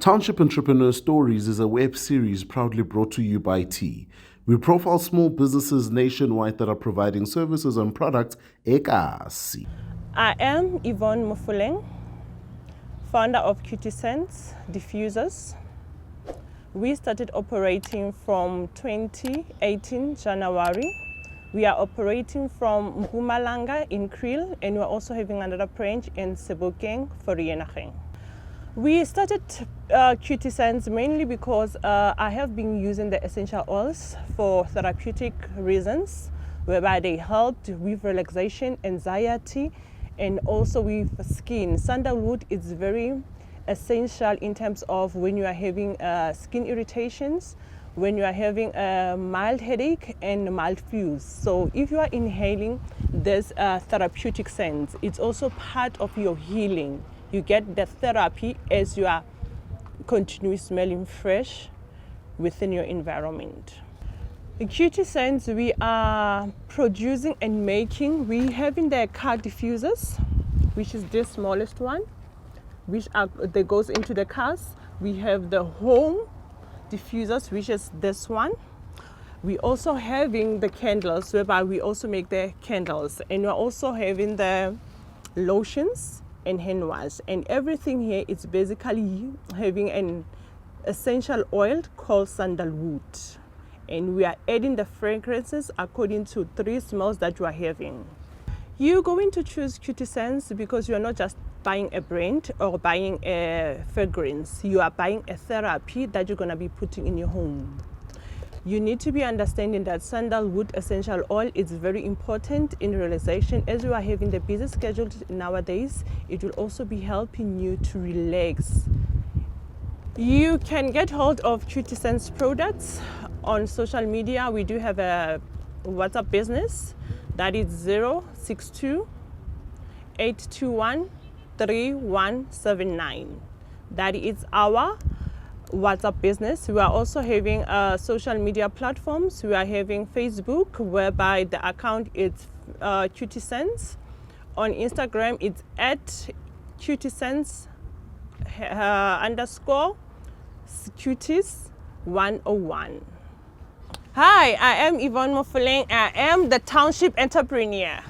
Township Entrepreneurs Stories is a web series proudly brought to you by Qtee. We profile small businesses nationwide that are providing services and products ekasi. I am Yvonne Mofoleng, founder of Qtee diffusers. We started operating from 2018 January. We are operating from Mpumalanga in Kriel, and we're also having another branch in Sebokeng for Vereeniging. We started Qtee mainly because I have been using the essential oils for therapeutic reasons, whereby they helped with relaxation, anxiety, and also with skin. Sandalwood is very essential in terms of when you are having skin irritations, when you are having a mild headache and mild flus. So if you are inhaling this therapeutic scent, it's also part of your healing. You get the therapy as you are continuously smelling fresh within your environment. The Qtee we are producing and making, we having the car diffusers, which is the smallest one, which that goes into the cars. We have the home diffusers, which is this one. We also having the candles, whereby we also make the candles, and we're also having the lotions and hand wash, and everything here is basically having an essential oil called sandalwood, and we are adding the fragrances according to 3 smells that you are having. You're going to choose Qtee because you are not just buying a brand or buying a fragrance. You are buying a therapy that you're going to be putting in your home. You need to be understanding that sandalwood essential oil is very important in relaxation. As you are having the busy schedule nowadays, it will also be helping you to relax. You can get hold of Qtee products on social media. We do have a WhatsApp business that is 062 821 3179. That is our WhatsApp business. We are also having social media platforms. We are having Facebook, whereby the account is Qtee. On Instagram, it's at Qtee underscore Qtees 101. Hi, I am Yvonne Mofoleng. I am the Township Entrepreneur.